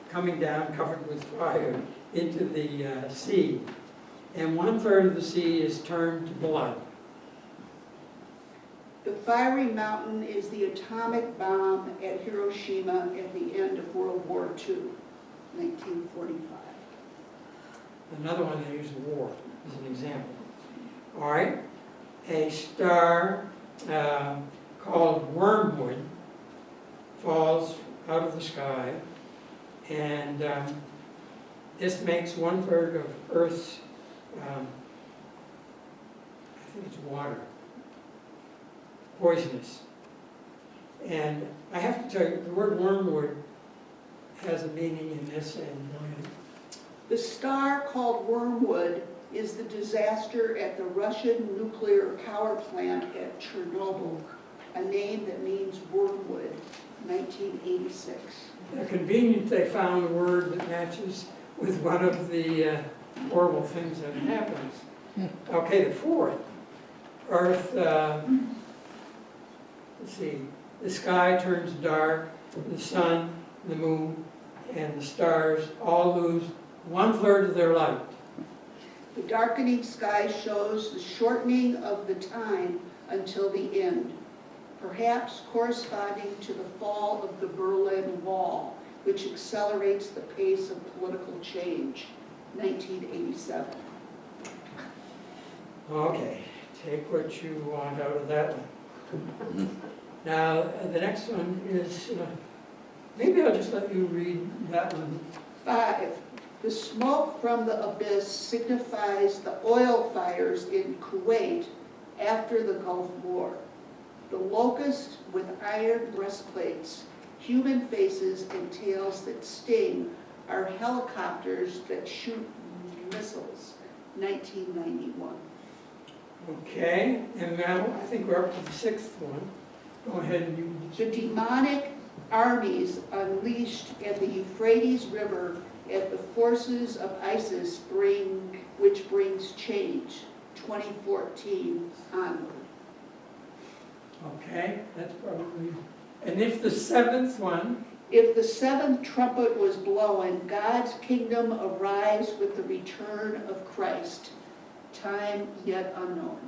coming down, covered with fire, into the sea. And 1/3 of the sea is turned to blood. The fiery mountain is the atomic bomb at Hiroshima at the end of World War II, 1945. Another one they use war as an example. All right, a star called wormwood falls out of the sky, and this makes 1/3 of Earth's, I think it's water, poisonous. And I have to tell you, the word wormwood has a meaning in this, and The star called Wormwood is the disaster at the Russian nuclear power plant at Chernobyl, a name that means wormwood, 1986. convenient they found a word that matches with one of the horrible things that happens. Okay, the 4th, Earth, let's see, the sky turns dark, the sun, the moon, and the stars all lose 1/3 of their light. The darkening sky shows the shortening of the time until the end, perhaps corresponding to the fall of the Berlin Wall, which accelerates the pace of political change, 1987. Okay, take what you want out of that one. Now, the next one is, maybe I'll just let you read that one. 5, the smoke from the abyss signifies the oil fires in Kuwait after the Gulf War. The locust with iron breastplates, human faces and tails that sting are helicopters that shoot missiles, 1991. Okay, and now I think we're up to the 6th one. Go ahead and you. The demonic armies unleashed at the Euphrates River at the forces of ISIS which brings change, 2014 onward. Okay, that's probably, and if the 7th one, If the 7th trumpet was blown, God's kingdom arrives with the return of Christ, time yet unknown.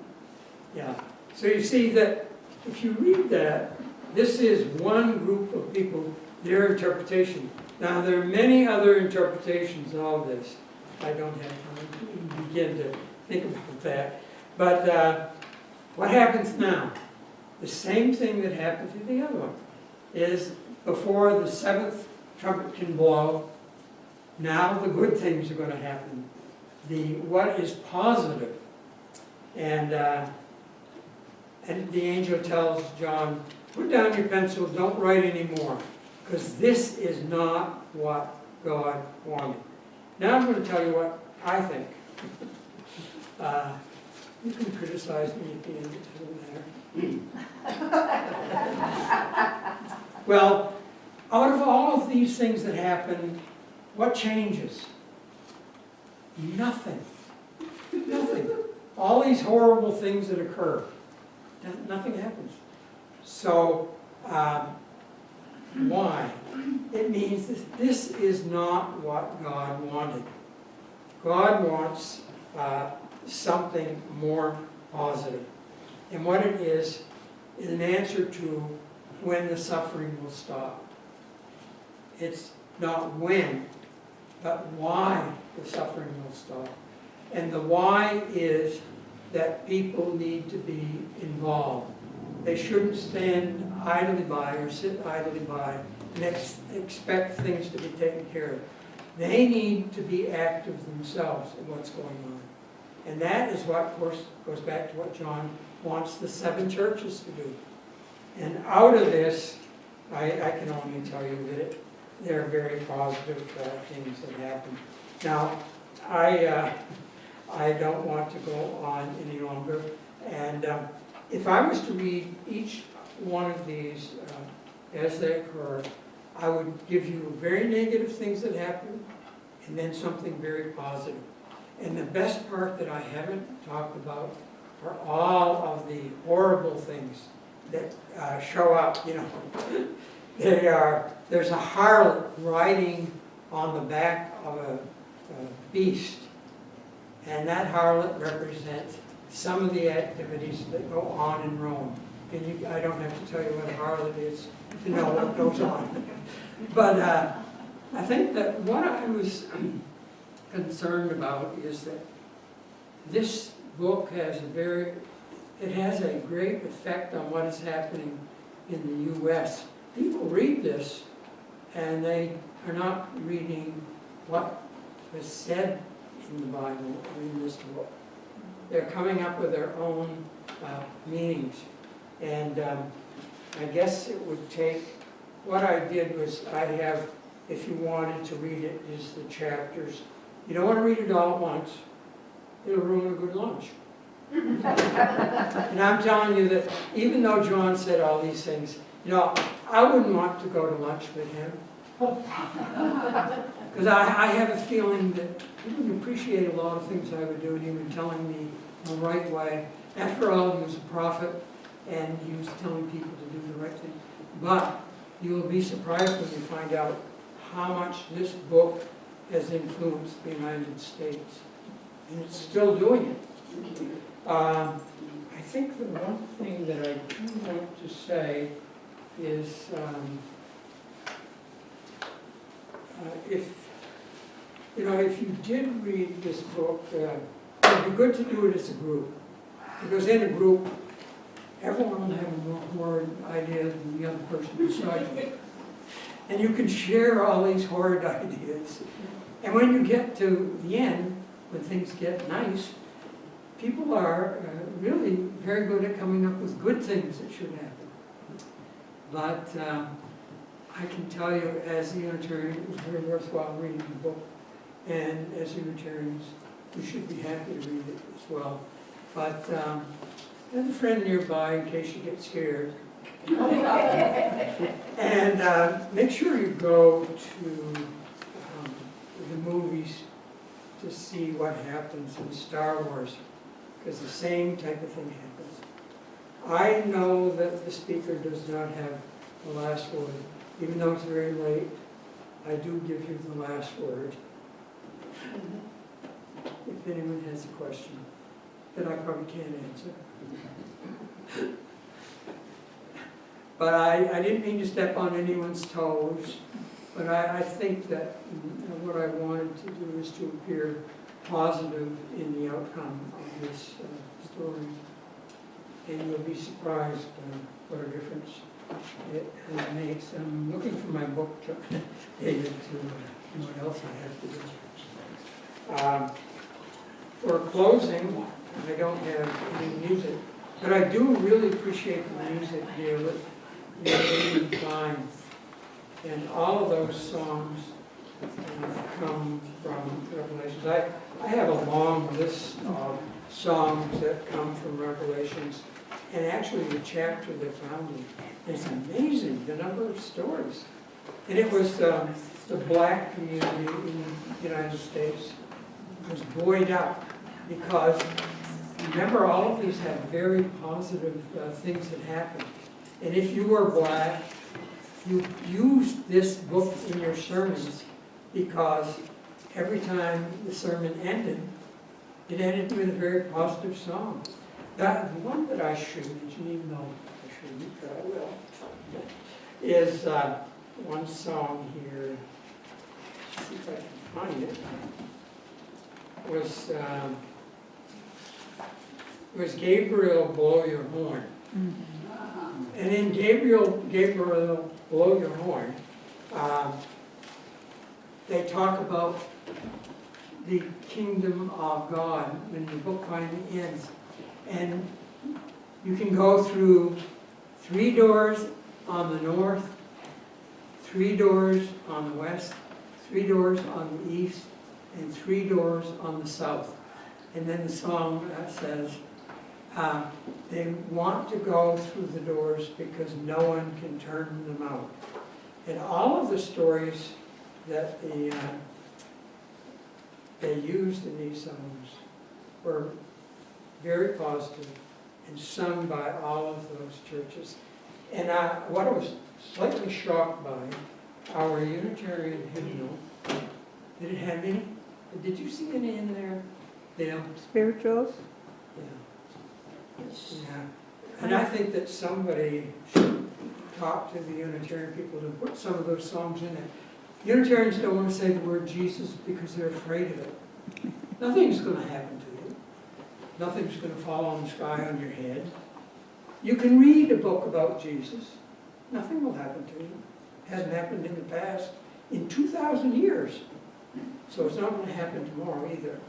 yeah. So you see that if you read that, this is one group of people, their interpretation. Now, there are many other interpretations of this. I don't have time to begin to think about that. But what happens now? The same thing that happened to the other one is before the 7th trumpet can blow, now the good things are going to happen. What is positive. And the angel tells John, put down your pencil, don't write anymore, because this is not what God wanted. Now I'm going to tell you what I think. You can criticize me at the end, it doesn't matter. Well, out of all of these things that happen, what changes? Nothing. Nothing. All these horrible things that occur, nothing happens. So, why? It means this is not what God wanted. God wants something more positive. And what it is an answer to when the suffering will stop. It's not when, but why the suffering will stop. And the why is that people need to be involved. They shouldn't stand idly by or sit idly by and expect things to be taken care of. They need to be active themselves in what's going on. And that is what, of course, goes back to what John wants the 7 churches to do. And out of this, I can only tell you that there are very positive things that happen. Now, I don't want to go on any longer. And if I was to read each one of these as they occur, I would give you very negative things that happen and then something very positive. And the best part that I haven't talked about are all of the horrible things that show up, you know. There's a harlot riding on the back of a beast, and that harlot represents some of the activities that go on in Rome. And I don't have to tell you what a harlot is to know what goes on. But I think that what I was concerned about is that this book has a great effect on what is happening in the U.S. People read this and they are not reading what was said in the Bible or in this book. They're coming up with their own meanings. And I guess it would take, what I did was I have, if you wanted to read it, is the chapters. You don't want to read it all at once. It'll ruin a good lunch. And I'm telling you that even though John said all these things, you know, I wouldn't want to go to lunch with him. Because I have a feeling that he wouldn't appreciate a lot of things I would do, and he was telling me the right way. After all, he was a prophet, and he was telling people to do the right thing. But you will be surprised when you find out how much this book has influenced the United States. And it's still doing it. I think the one thing that I do want to say is if you did read this book, it would be good to do it as a group. Because in a group, everyone will have a more idea than the other person beside you. And you can share all these horrid ideas. And when you get to the end, when things get nice, people are really very good at coming up with good things that should happen. But I can tell you, as a Unitarian, it was very worthwhile reading the book. And as Unitarians, we should be happy to read it as well. But have a friend nearby in case you get scared. And make sure you go to the movies to see what happens in Star Wars, because the same type of thing happens. I know that the speaker does not have the last word. Even though it's very late, I do give you the last word. If anyone has a question that I probably can't answer. But I didn't mean to step on anyone's toes, but I think that what I wanted to do is to appear positive in the outcome of this story. And you'll be surprised what a difference it makes. I'm looking for my book, David, to what else I have to do. For closing, I don't have any music, but I do really appreciate the music here with Fine. And all of those songs come from Revelations. I have a long list of songs that come from Revelations, and actually the chapter that found it. It's amazing, the number of stories. And it was the black community in the United States was buoyed up because, remember, all of these have very positive things that happen. And if you were black, you used this book in your sermons because every time the sermon ended, it ended with a very positive song. The one that I should mention, even though I shouldn't, but I will, is one song here. Let's see if I can find it. Was Gabriel, Blow Your Horn. And in Gabriel, Blow Your Horn, they talk about the kingdom of God when the book finally ends. And you can go through 3 doors on the north, 3 doors on the west, 3 doors on the east, and 3 doors on the south. And then the song says, they want to go through the doors because no one can turn them out. And all of the stories that they used in these songs were very positive and sung by all of those churches. And what I was slightly shocked by, our Unitarian hymnal, did it have any? Did you see any in there? Dale? Spirituals? Yeah. Yeah. And I think that somebody should talk to the Unitarian people to put some of those songs in it. Unitarians don't want to say the word Jesus because they're afraid of it. Nothing's going to happen to you. Nothing's going to fall on the sky on your head. You can read a book about Jesus. Nothing will happen to you. Hasn't happened in the past in 2,000 years. So it's not going to happen tomorrow either.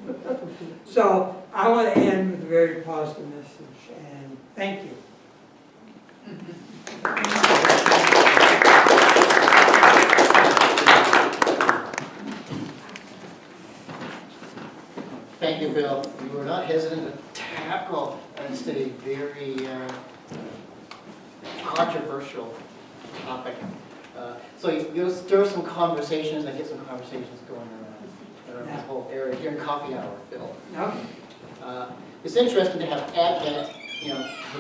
So I want to end with a very positive message, and thank you. Thank you, Bill. You were not hesitant to tackle a very controversial topic. So you'll stir some conversations and get some conversations going around this whole area during coffee hour, Bill. Okay. It's interesting to have Advent,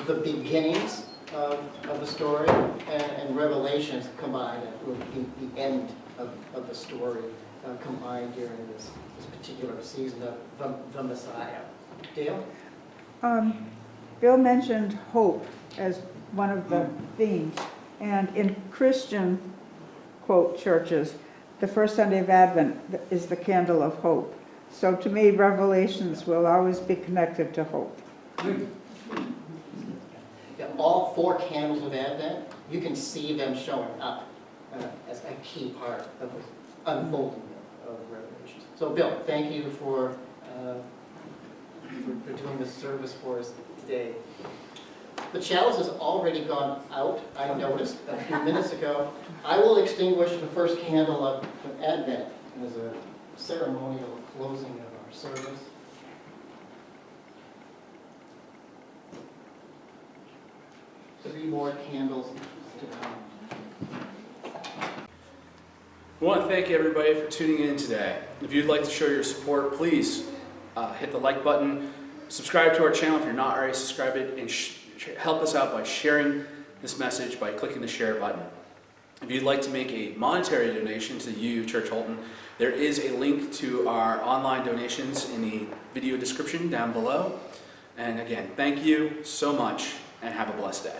the beginnings of the story, and Revelations combined, the end of the story combined during this particular season of the Messiah. Dale? Bill mentioned hope as one of the themes. And in Christian, quote, churches, the first Sunday of Advent is the candle of hope. So to me, Revelations will always be connected to hope. Yeah, all 4 candles of Advent, you can see them showing up as a key part of the unfolding of Revelations. So Bill, thank you for doing this service for us today. The chalice has already gone out, I noticed a few minutes ago. I will extinguish the first candle of Advent as a ceremonial closing of our service. Three more candles to come. We want to thank everybody for tuning in today. If you'd like to show your support, please hit the like button, subscribe to our channel if you're not already subscribed, and help us out by sharing this message by clicking the share button. If you'd like to make a monetary donation to you, Church Houlton, there is a link to our online donations in the video description down below. And again, thank you so much and have a blessed day.